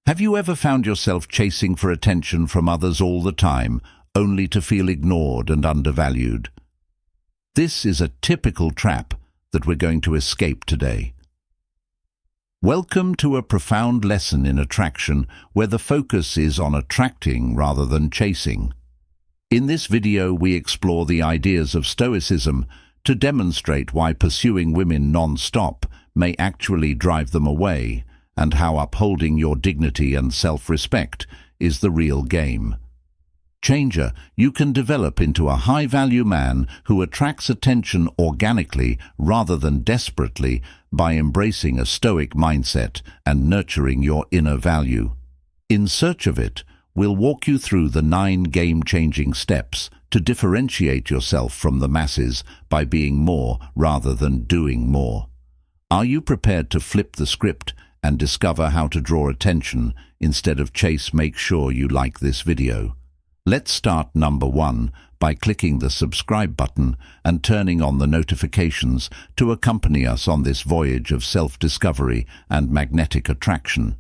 Have you ever found yourself chasing for attention from others all the time, only to feel ignored and undervalued? This is a typical trap that we're going to escape today. Welcome to a profound lesson in attraction where the focus is on attracting rather than chasing. In this video, we explore the ideas of Stoicism to demonstrate why pursuing women non-stop may actually drive them away, and how upholding your dignity and self-respect is the real game. Changer, you can develop into a high-value man who attracts attention organically rather than desperately by embracing a Stoic mindset and nurturing your inner value. In search of it, we'll walk you through the 9 game-changing steps to differentiate yourself from the masses by being more rather than doing more. Are you prepared to flip the script and discover how to draw attention instead of chase? Make sure you like this video. Let's start number 1 by clicking the subscribe button and turning on the notifications to accompany us on this voyage of self-discovery and magnetic attraction.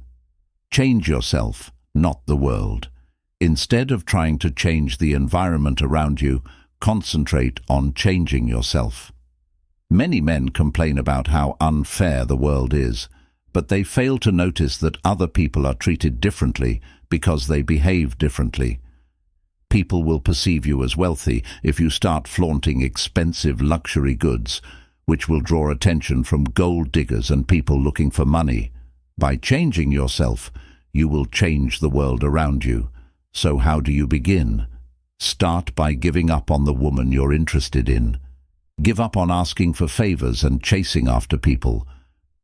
Change yourself, not the world. Instead of trying to change the environment around you, concentrate on changing yourself. Many men complain about how unfair the world is, but they fail to notice that other people are treated differently because they behave differently. People will perceive you as wealthy if you start flaunting expensive luxury goods, which will draw attention from gold diggers and people looking for money. By changing yourself, you will change the world around you. So how do you begin? Start by giving up on the woman you're interested in. Give up on asking for favors and chasing after people.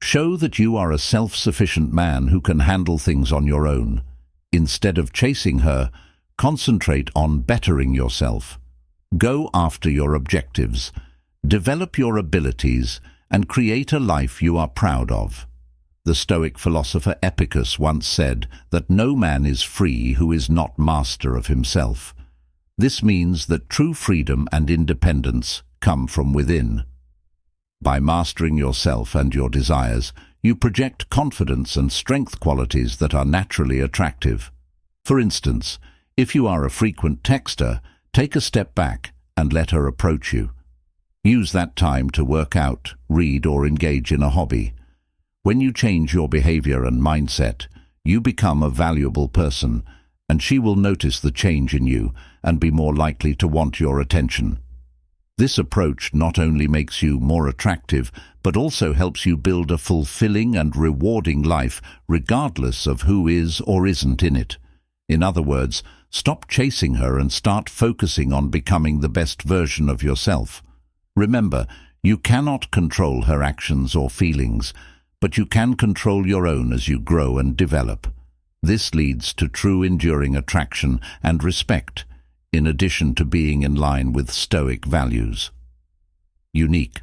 Show that you are a self-sufficient man who can handle things on your own. Instead of chasing her, concentrate on bettering yourself. Go after your objectives. Develop your abilities and create a life you are proud of. The Stoic philosopher Epicurus once said that no man is free who is not master of himself. This means that true freedom and independence come from within. By mastering yourself and your desires, you project confidence and strength qualities that are naturally attractive. For instance, if you are a frequent texter, take a step back and let her approach you. Use that time to work out, read, or engage in a hobby. When you change your behavior and mindset, you become a valuable person, and she will notice the change in you and be more likely to want your attention. This approach not only makes you more attractive, but also helps you build a fulfilling and rewarding life regardless of who is or isn't in it. In other words, stop chasing her and start focusing on becoming the best version of yourself. Remember, you cannot control her actions or feelings, but you can control your own as you grow and develop. This leads to true enduring attraction and respect, in addition to being in line with Stoic values. Unique.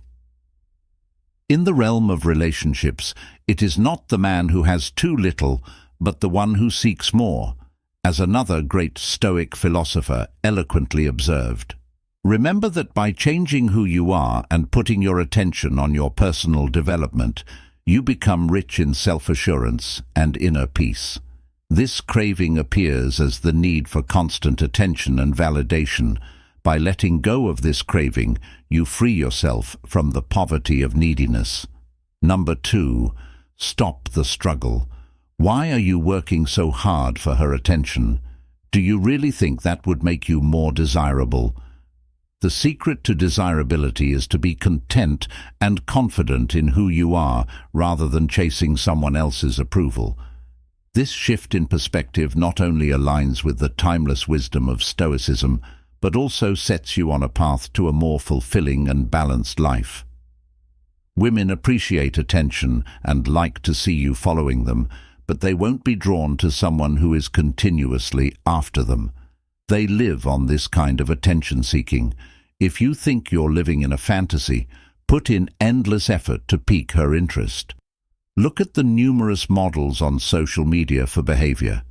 In the realm of relationships, it is not the man who has too little, but the one who seeks more, as another great Stoic philosopher eloquently observed. Remember that by changing who you are and putting your attention on your personal development, you become rich in self-assurance and inner peace. This craving appears as the need for constant attention and validation. By letting go of this craving, you free yourself from the poverty of neediness. Number 2, stop the struggle. Why are you working so hard for her attention? Do you really think that would make you more desirable? The secret to desirability is to be content and confident in who you are rather than chasing someone else's approval. This shift in perspective not only aligns with the timeless wisdom of Stoicism, but also sets you on a path to a more fulfilling and balanced life. Women appreciate attention and like to see you following them, but they won't be drawn to someone who is continuously after them. They live on this kind of attention-seeking. If you think you're living in a fantasy, put in endless effort to pique her interest. Look at the numerous models on social media for behavior.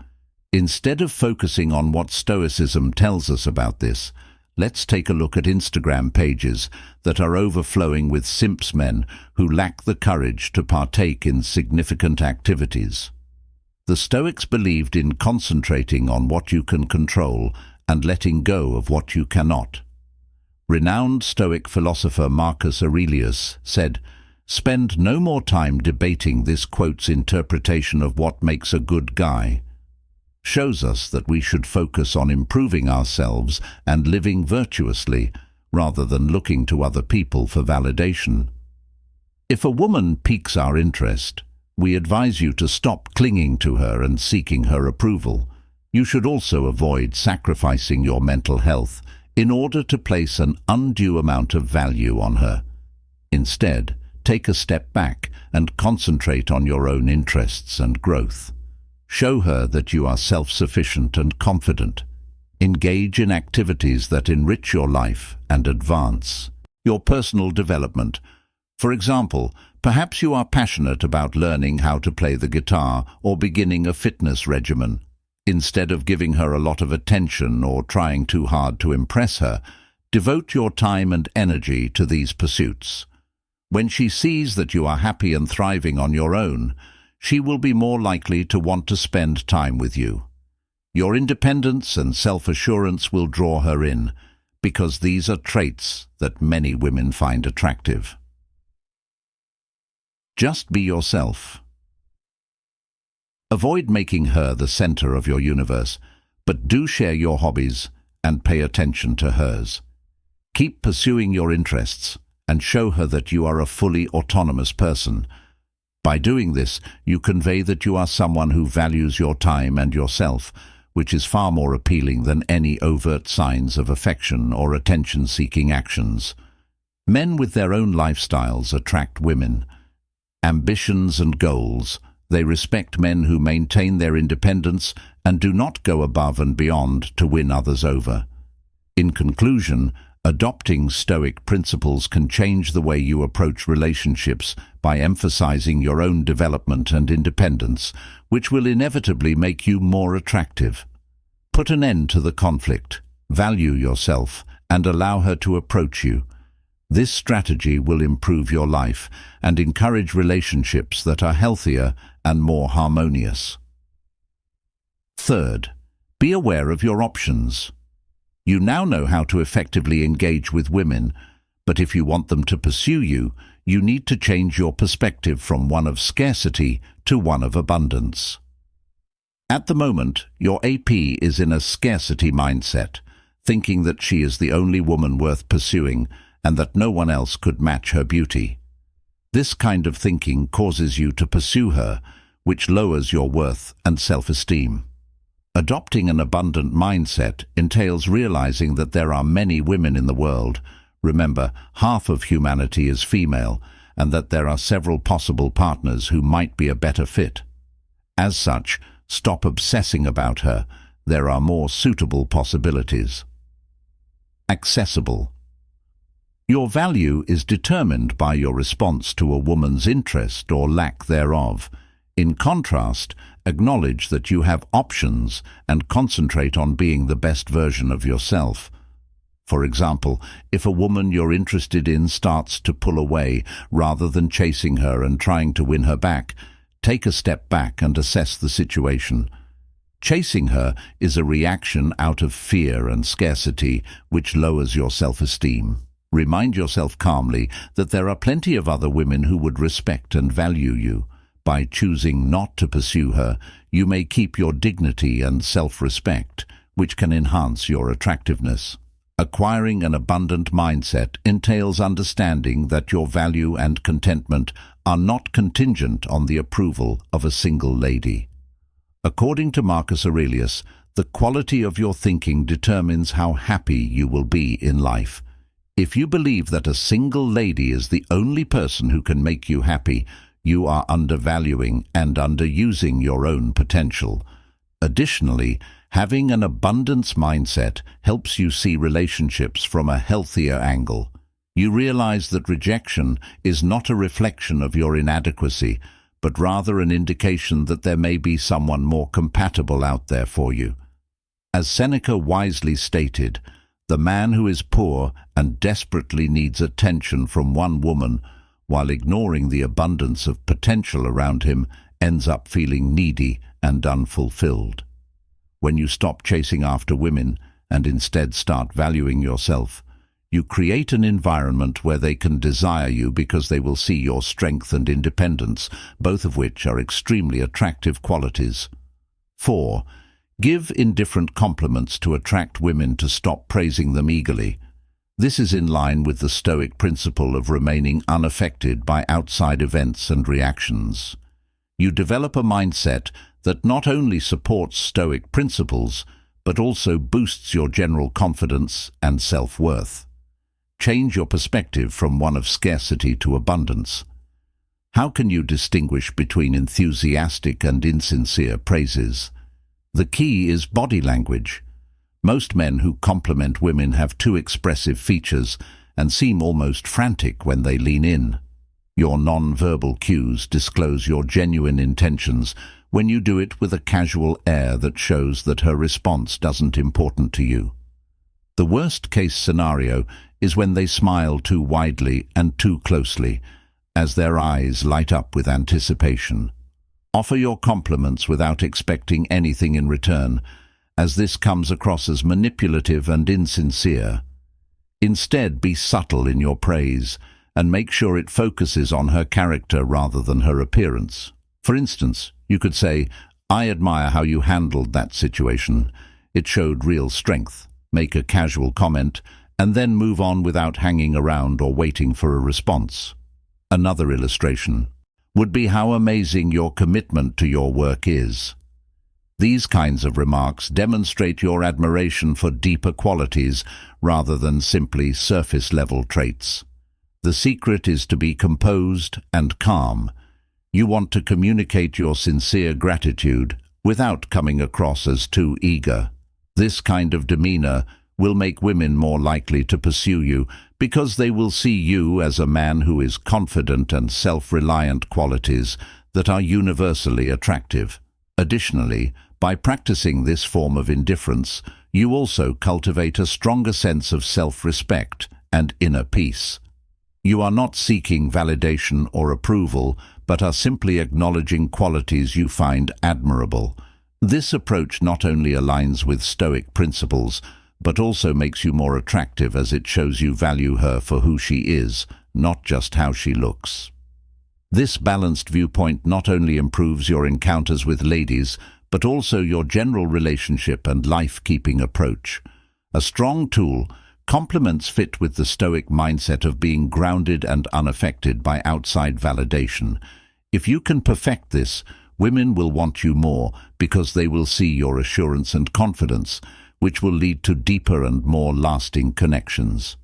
Instead of focusing on what Stoicism tells us about this, let's take a look at Instagram pages that are overflowing with simps men who lack the courage to partake in significant activities. The Stoics believed in concentrating on what you can control and letting go of what you cannot. Renowned Stoic philosopher Marcus Aurelius said, "Spend no more time debating this quote's interpretation of what makes a good guy." Shows us that we should focus on improving ourselves and living virtuously, rather than looking to other people for validation. If a woman piques our interest, we advise you to stop clinging to her and seeking her approval. You should also avoid sacrificing your mental health in order to place an undue amount of value on her. Instead, take a step back and concentrate on your own interests and growth. Show her that you are self-sufficient and confident. Engage in activities that enrich your life and advance your personal development. For example, perhaps you are passionate about learning how to play the guitar or beginning a fitness regimen. Instead of giving her a lot of attention or trying too hard to impress her, devote your time and energy to these pursuits. When she sees that you are happy and thriving on your own, she will be more likely to want to spend time with you. Your independence and self-assurance will draw her in, because these are traits that many women find attractive. Just be yourself. Avoid making her the center of your universe, but do share your hobbies and pay attention to hers. Keep pursuing your interests and show her that you are a fully autonomous person. By doing this, you convey that you are someone who values your time and yourself, which is far more appealing than any overt signs of affection or attention-seeking actions. Men with their own lifestyles attract women. Ambitions and goals, they respect men who maintain their independence and do not go above and beyond to win others over. In conclusion, adopting Stoic principles can change the way you approach relationships by emphasizing your own development and independence, which will inevitably make you more attractive. Put an end to the conflict, value yourself, and allow her to approach you. This strategy will improve your life and encourage relationships that are healthier and more harmonious. Third, be aware of your options. You now know how to effectively engage with women, but if you want them to pursue you, you need to change your perspective from one of scarcity to one of abundance. At the moment, your AP is in a scarcity mindset, thinking that she is the only woman worth pursuing and that no one else could match her beauty. This kind of thinking causes you to pursue her, which lowers your worth and self-esteem. Adopting an abundant mindset entails realizing that there are many women in the world. Remember, half of humanity is female, and that there are several possible partners who might be a better fit. As such, stop obsessing about her. There are more suitable possibilities. Accessible. Your value is determined by your response to a woman's interest or lack thereof. In contrast, acknowledge that you have options and concentrate on being the best version of yourself. For example, if a woman you're interested in starts to pull away rather than chasing her and trying to win her back, take a step back and assess the situation. Chasing her is a reaction out of fear and scarcity, which lowers your self-esteem. Remind yourself calmly that there are plenty of other women who would respect and value you. By choosing not to pursue her, you may keep your dignity and self-respect, which can enhance your attractiveness. Acquiring an abundant mindset entails understanding that your value and contentment are not contingent on the approval of a single lady. According to Marcus Aurelius, the quality of your thinking determines how happy you will be in life. If you believe that a single lady is the only person who can make you happy, you are undervaluing and underusing your own potential. Additionally, having an abundance mindset helps you see relationships from a healthier angle. You realize that rejection is not a reflection of your inadequacy, but rather an indication that there may be someone more compatible out there for you. As Seneca wisely stated, the man who is poor and desperately needs attention from one woman, while ignoring the abundance of potential around him, ends up feeling needy and unfulfilled. When you stop chasing after women and instead start valuing yourself, you create an environment where they can desire you because they will see your strength and independence, both of which are extremely attractive qualities. 4. Give indifferent compliments to attract women to stop praising them eagerly. This is in line with the Stoic principle of remaining unaffected by outside events and reactions. You develop a mindset that not only supports Stoic principles, but also boosts your general confidence and self-worth. Change your perspective from one of scarcity to abundance. How can you distinguish between enthusiastic and insincere praises? The key is body language. Most men who compliment women have two expressive features and seem almost frantic when they lean in. Your non-verbal cues disclose your genuine intentions when you do it with a casual air that shows that her response isn't important to you. The worst-case scenario is when they smile too widely and too closely, as their eyes light up with anticipation. Offer your compliments without expecting anything in return, as this comes across as manipulative and insincere. Instead, be subtle in your praise and make sure it focuses on her character rather than her appearance. For instance, you could say, "I admire how you handled that situation. It showed real strength." Make a casual comment and then move on without hanging around or waiting for a response. Another illustration would be how amazing your commitment to your work is. These kinds of remarks demonstrate your admiration for deeper qualities rather than simply surface-level traits. The secret is to be composed and calm. You want to communicate your sincere gratitude without coming across as too eager. This kind of demeanor will make women more likely to pursue you because they will see you as a man who is confident and self-reliant, qualities that are universally attractive. Additionally, by practicing this form of indifference, you also cultivate a stronger sense of self-respect and inner peace. You are not seeking validation or approval, but are simply acknowledging qualities you find admirable. This approach not only aligns with Stoic principles, but also makes you more attractive as it shows you value her for who she is, not just how she looks. This balanced viewpoint not only improves your encounters with ladies, but also your general relationship and life-keeping approach. A strong tool, compliments fit with the Stoic mindset of being grounded and unaffected by outside validation. If you can perfect this, women will want you more because they will see your assurance and confidence, which will lead to deeper and more lasting connections.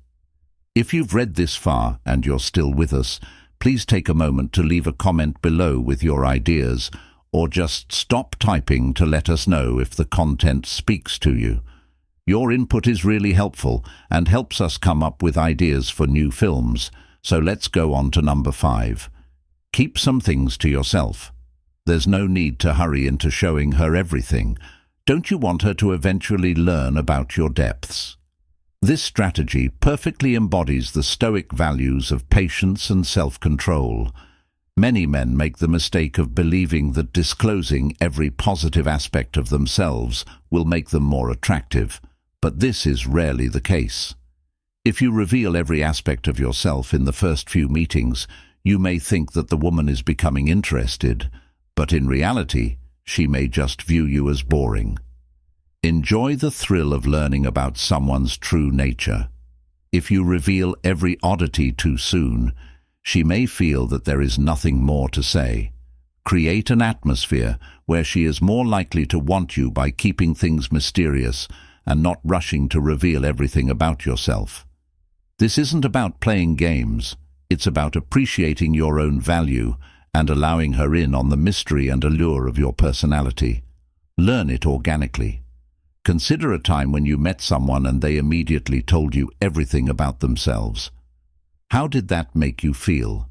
If you've read this far and you're still with us, please take a moment to leave a comment below with your ideas, or just stop typing to let us know if the content speaks to you. Your input is really helpful and helps us come up with ideas for new films, so let's go on to number 5. Keep some things to yourself. There's no need to hurry into showing her everything. Don't you want her to eventually learn about your depths? This strategy perfectly embodies the Stoic values of patience and self-control. Many men make the mistake of believing that disclosing every positive aspect of themselves will make them more attractive, but this is rarely the case. If you reveal every aspect of yourself in the first few meetings, you may think that the woman is becoming interested, but in reality, she may just view you as boring. Enjoy the thrill of learning about someone's true nature. If you reveal every oddity too soon, she may feel that there is nothing more to say. Create an atmosphere where she is more likely to want you by keeping things mysterious and not rushing to reveal everything about yourself. This isn't about playing games. It's about appreciating your own value and allowing her in on the mystery and allure of your personality. Learn it organically. Consider a time when you met someone and they immediately told you everything about themselves. How did that make you feel?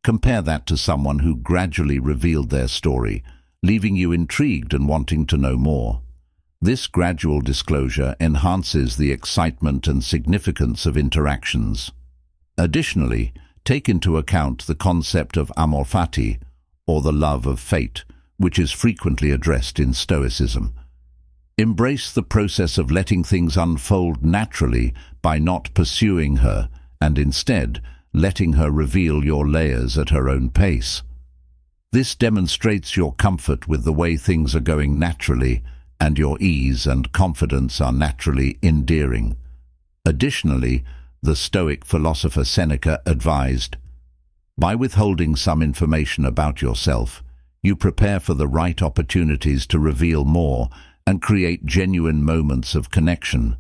Compare that to someone who gradually revealed their story, leaving you intrigued and wanting to know more. This gradual disclosure enhances the excitement and significance of interactions. Additionally, take into account the concept of amor fati, or the love of fate, which is frequently addressed in Stoicism. Embrace the process of letting things unfold naturally by not pursuing her and instead letting her reveal your layers at her own pace. This demonstrates your comfort with the way things are going naturally, and your ease and confidence are naturally endearing. Additionally, the Stoic philosopher Seneca advised, "By withholding some information about yourself, you prepare for the right opportunities to reveal more and create genuine moments of connection."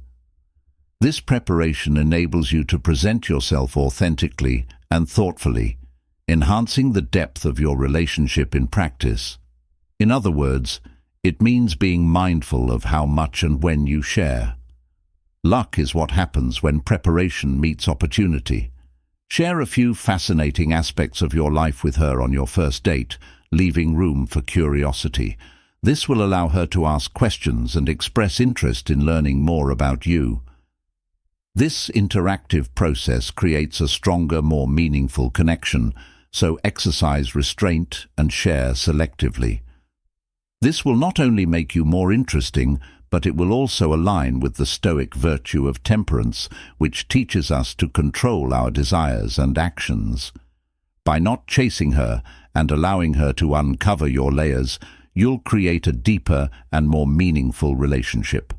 This preparation enables you to present yourself authentically and thoughtfully, enhancing the depth of your relationship in practice. In other words, it means being mindful of how much and when you share. Luck is what happens when preparation meets opportunity. Share a few fascinating aspects of your life with her on your first date, leaving room for curiosity. This will allow her to ask questions and express interest in learning more about you. This interactive process creates a stronger, more meaningful connection, so exercise restraint and share selectively. This will not only make you more interesting, but it will also align with the Stoic virtue of temperance, which teaches us to control our desires and actions. By not chasing her and allowing her to uncover your layers, you'll create a deeper and more meaningful relationship.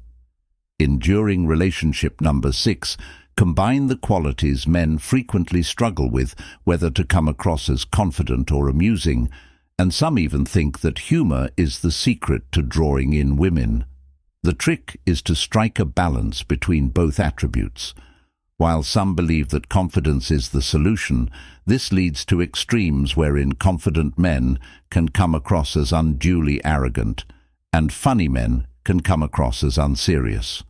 Enduring relationship number 6, combine the qualities men frequently struggle with, whether to come across as confident or amusing, and some even think that humor is the secret to drawing in women. The trick is to strike a balance between both attributes. While some believe that confidence is the solution, this leads to extremes wherein confident men can come across as unduly arrogant, and funny men can come across as unserious.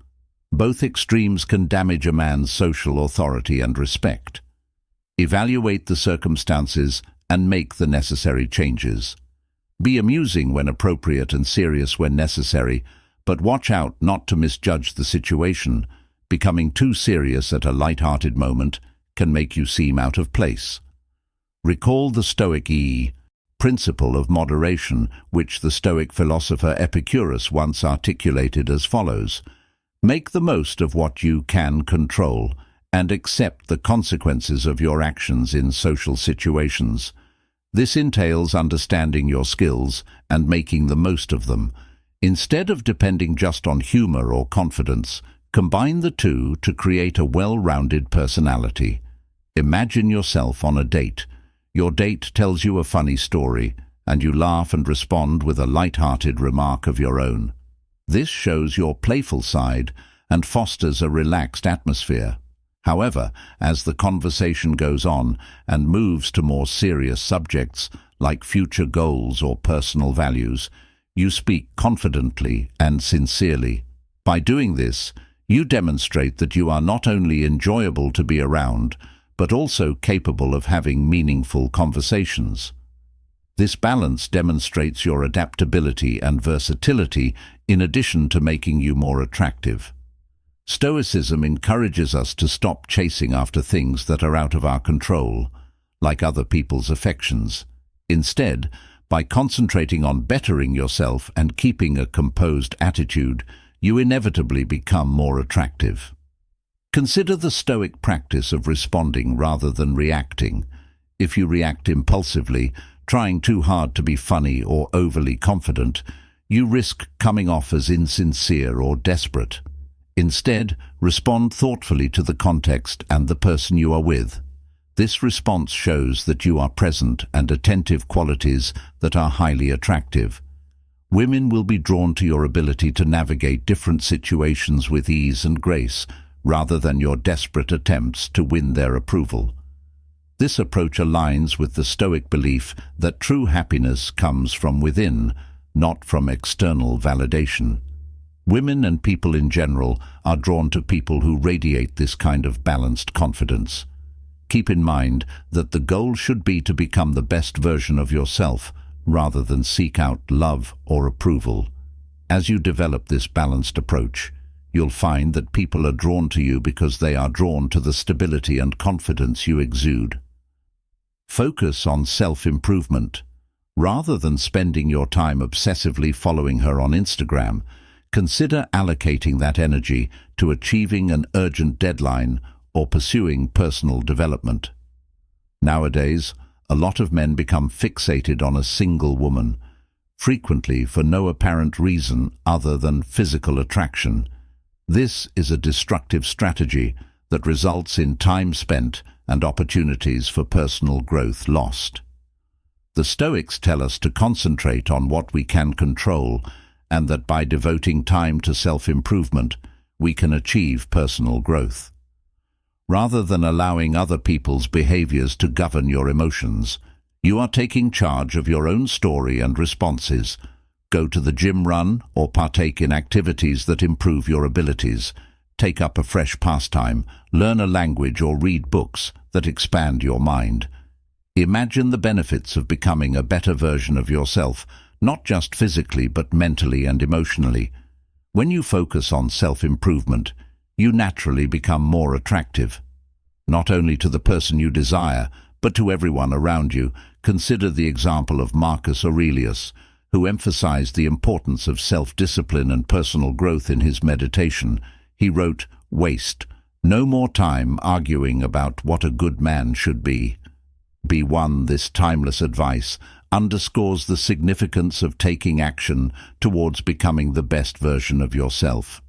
Both extremes can damage a man's social authority and respect. Evaluate the circumstances and make the necessary changes. Be amusing when appropriate and serious when necessary, but watch out not to misjudge the situation. Becoming too serious at a light-hearted moment can make you seem out of place. Recall the Stoic principle of moderation, which the Stoic philosopher Epicurus once articulated as follows: "Make the most of what you can control, and accept the consequences of your actions in social situations." This entails understanding your skills and making the most of them. Instead of depending just on humor or confidence, combine the two to create a well-rounded personality. Imagine yourself on a date. Your date tells you a funny story, and you laugh and respond with a light-hearted remark of your own. This shows your playful side and fosters a relaxed atmosphere. However, as the conversation goes on and moves to more serious subjects like future goals or personal values, you speak confidently and sincerely. By doing this, you demonstrate that you are not only enjoyable to be around, but also capable of having meaningful conversations. This balance demonstrates your adaptability and versatility in addition to making you more attractive. Stoicism encourages us to stop chasing after things that are out of our control, like other people's affections. Instead, by concentrating on bettering yourself and keeping a composed attitude, you inevitably become more attractive. Consider the Stoic practice of responding rather than reacting. If you react impulsively, trying too hard to be funny or overly confident, you risk coming off as insincere or desperate. Instead, respond thoughtfully to the context and the person you are with. This response shows that you are present and attentive, qualities that are highly attractive. Women will be drawn to your ability to navigate different situations with ease and grace, rather than your desperate attempts to win their approval. This approach aligns with the Stoic belief that true happiness comes from within, not from external validation. Women and people in general are drawn to people who radiate this kind of balanced confidence. Keep in mind that the goal should be to become the best version of yourself, rather than seek out love or approval. As you develop this balanced approach, you'll find that people are drawn to you because they are drawn to the stability and confidence you exude. Focus on self-improvement. Rather than spending your time obsessively following her on Instagram, consider allocating that energy to achieving an urgent deadline or pursuing personal development. Nowadays, a lot of men become fixated on a single woman, frequently for no apparent reason other than physical attraction. This is a destructive strategy that results in time spent and opportunities for personal growth lost. The Stoics tell us to concentrate on what we can control, and that by devoting time to self-improvement, we can achieve personal growth. Rather than allowing other people's behaviors to govern your emotions, you are taking charge of your own story and responses. Go to the gym, run, or partake in activities that improve your abilities. Take up a fresh pastime, learn a language, or read books that expand your mind. Imagine the benefits of becoming a better version of yourself, not just physically but mentally and emotionally. When you focus on self-improvement, you naturally become more attractive, not only to the person you desire, but to everyone around you. Consider the example of Marcus Aurelius, who emphasized the importance of self-discipline and personal growth in his meditation. He wrote, "Waste no more time arguing about what a good man should be." This timeless advice underscores the significance of taking action towards becoming the best version of yourself.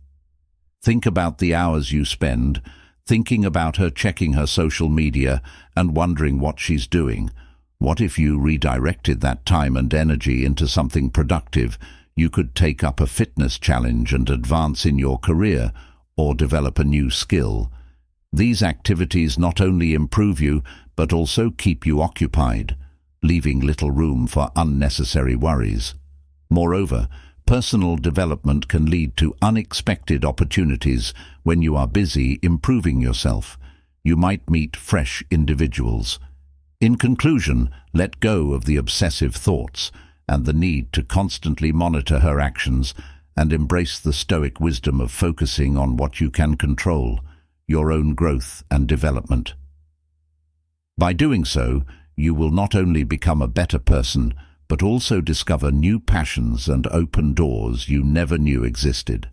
Think about the hours you spend thinking about her, checking her social media and wondering what she's doing. What if you redirected that time and energy into something productive? You could take up a fitness challenge and advance in your career, or develop a new skill. These activities not only improve you, but also keep you occupied, leaving little room for unnecessary worries. Moreover, personal development can lead to unexpected opportunities when you are busy improving yourself. You might meet fresh individuals. In conclusion, let go of the obsessive thoughts and the need to constantly monitor her actions, and embrace the Stoic wisdom of focusing on what you can control, your own growth and development. By doing so, you will not only become a better person, but also discover new passions and open doors you never knew existed.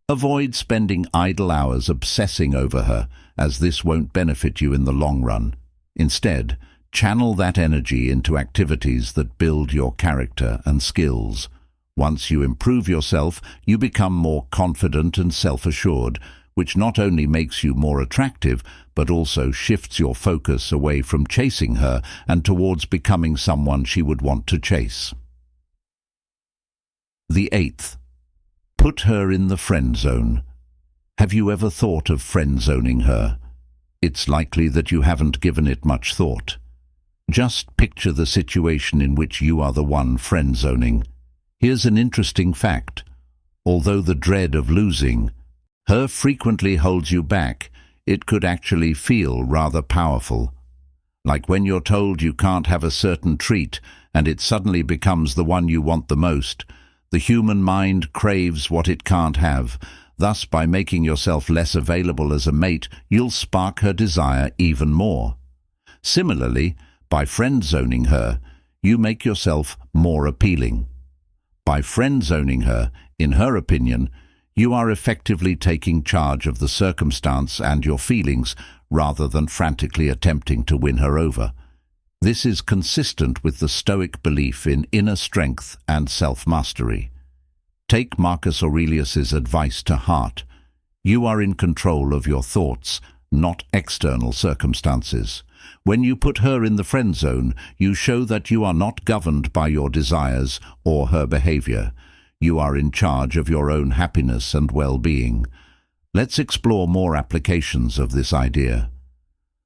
Avoid spending idle hours obsessing over her, as this won't benefit you in the long run. Instead, channel that energy into activities that build your character and skills. Once you improve yourself, you become more confident and self-assured, which not only makes you more attractive, but also shifts your focus away from chasing her and towards becoming someone she would want to chase. The 8th, put her in the friend zone. Have you ever thought of friend zoning her? It's likely that you haven't given it much thought. Just picture the situation in which you are the one friend zoning. Here's an interesting fact. Although the dread of losing her frequently holds you back, it could actually feel rather powerful. Like when you're told you can't have a certain treat and it suddenly becomes the one you want the most. The human mind craves what it can't have. Thus, by making yourself less available as a mate, you'll spark her desire even more. Similarly, by friend zoning her, you make yourself more appealing. By friend zoning her, in her opinion, you are effectively taking charge of the circumstance and your feelings, rather than frantically attempting to win her over. This is consistent with the Stoic belief in inner strength and self-mastery. Take Marcus Aurelius's advice to heart. You are in control of your thoughts, not external circumstances. When you put her in the friend zone, you show that you are not governed by your desires or her behavior. You are in charge of your own happiness and well-being. Let's explore more applications of this idea.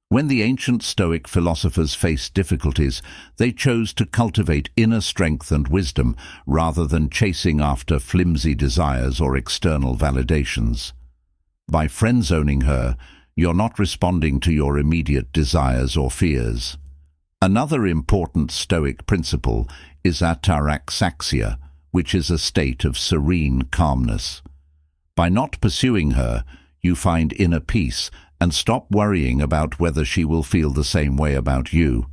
When the ancient Stoic philosophers faced difficulties, they chose to cultivate inner strength and wisdom rather than chasing after flimsy desires or external validations. By friend-zoning her, you're not responding to your immediate desires or fears. Another important Stoic principle is ataraxaxia, which is a state of serene calmness. By not pursuing her, you find inner peace and stop worrying about whether she will feel the same way about you.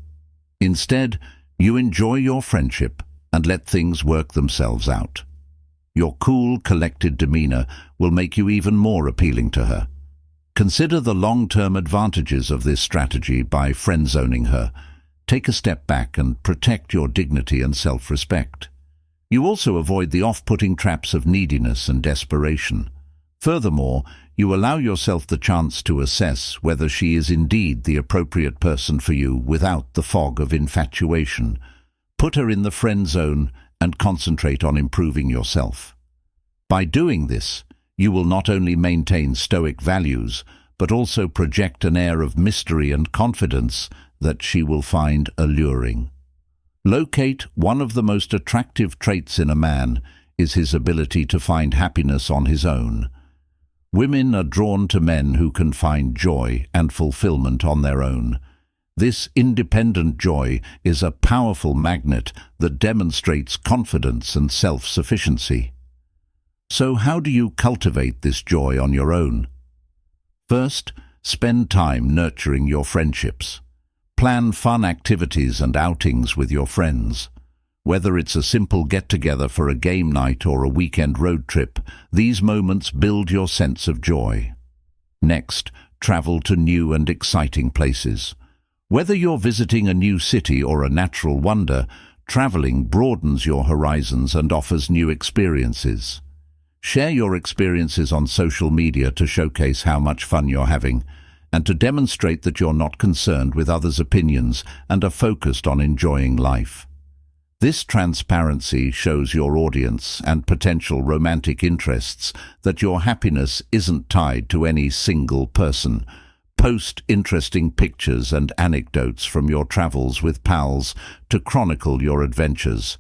Instead, You enjoy your friendship and let things work themselves out. Your cool, collected demeanor will make you even more appealing to her. Consider the long-term advantages of this strategy by friend-zoning her. Take a step back and protect your dignity and self-respect. You also avoid the off-putting traps of neediness and desperation. Furthermore, you allow yourself the chance to assess whether she is indeed the appropriate person for you without the fog of infatuation. Put her in the friend zone and concentrate on improving yourself. By doing this, you will not only maintain Stoic values, but also project an air of mystery and confidence that she will find alluring. Locate one of the most attractive traits in a man is his ability to find happiness on his own. Women are drawn to men who can find joy and fulfillment on their own. This independent joy is a powerful magnet that demonstrates confidence and self-sufficiency. So how do you cultivate this joy on your own? First, spend time nurturing your friendships. Plan fun activities and outings with your friends. Whether it's a simple get-together for a game night or a weekend road trip, these moments build your sense of joy. Next, travel to new and exciting places. Whether you're visiting a new city or a natural wonder, traveling broadens your horizons and offers new experiences. Share your experiences on social media to showcase how much fun you're having, and to demonstrate that you're not concerned with others' opinions and are focused on enjoying life. This transparency shows your audience and potential romantic interests that your happiness isn't tied to any single person. Post interesting pictures and anecdotes from your travels with pals to chronicle your adventures.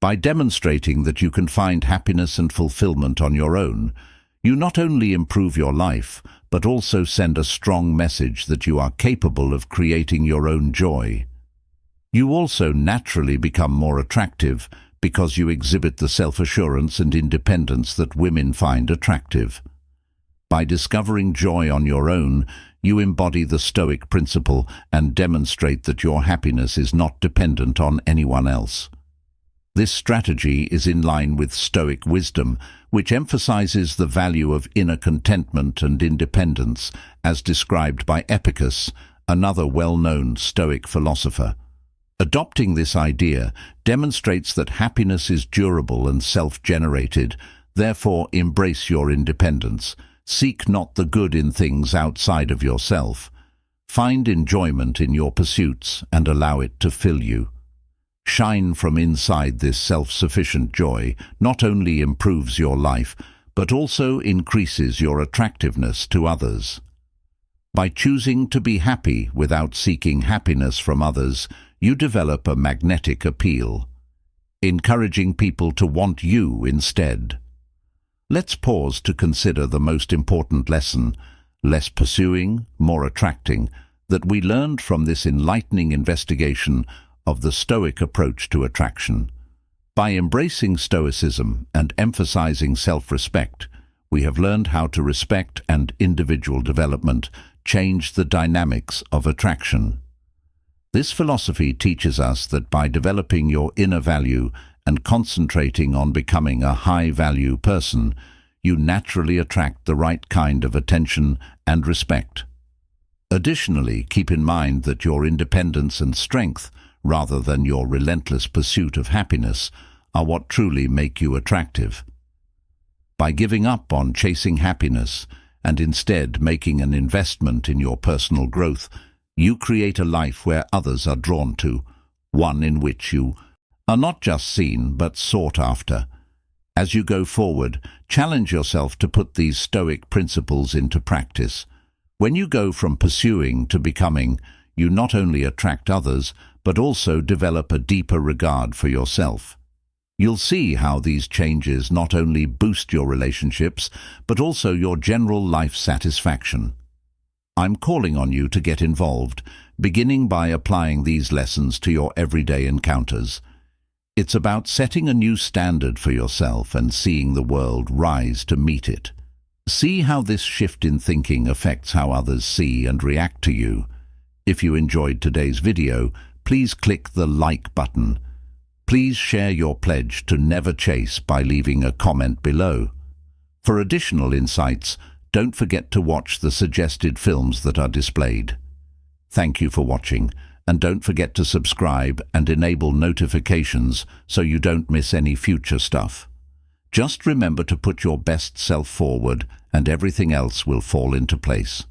By demonstrating that you can find happiness and fulfillment on your own, you not only improve your life, but also send a strong message that you are capable of creating your own joy. You also naturally become more attractive because you exhibit the self-assurance and independence that women find attractive. By discovering joy on your own, you embody the Stoic principle and demonstrate that your happiness is not dependent on anyone else. This strategy is in line with Stoic wisdom, which emphasizes the value of inner contentment and independence, as described by Epicurus, another well-known Stoic philosopher. Adopting this idea demonstrates that happiness is durable and self-generated. Therefore, embrace your independence. Seek not the good in things outside of yourself. Find enjoyment in your pursuits and allow it to fill you. Shine from inside. This self-sufficient joy not only improves your life, but also increases your attractiveness to others. By choosing to be happy without seeking happiness from others, you develop a magnetic appeal, encouraging people to want you instead. Let's pause to consider the most important lesson, less pursuing, more attracting, that we learned from this enlightening investigation of the Stoic approach to attraction. By embracing Stoicism and emphasizing self-respect, we have learned how to respect and individual development change the dynamics of attraction. This philosophy teaches us that by developing your inner value and concentrating on becoming a high-value person, you naturally attract the right kind of attention and respect. Additionally, keep in mind that your independence and strength, rather than your relentless pursuit of happiness, are what truly make you attractive. By giving up on chasing happiness and instead making an investment in your personal growth, you create a life where others are drawn to, one in which you are not just seen but sought after. As you go forward, challenge yourself to put these Stoic principles into practice. When you go from pursuing to becoming, you not only attract others, but also develop a deeper regard for yourself. You'll see how these changes not only boost your relationships, but also your general life satisfaction. I'm calling on you to get involved, beginning by applying these lessons to your everyday encounters. It's about setting a new standard for yourself and seeing the world rise to meet it. See how this shift in thinking affects how others see and react to you. If you enjoyed today's video, please click the like button. Please share your pledge to never chase by leaving a comment below. For additional insights, don't forget to watch the suggested films that are displayed. Thank you for watching, and don't forget to subscribe and enable notifications so you don't miss any future stuff. Just remember to put your best self forward, and everything else will fall into place.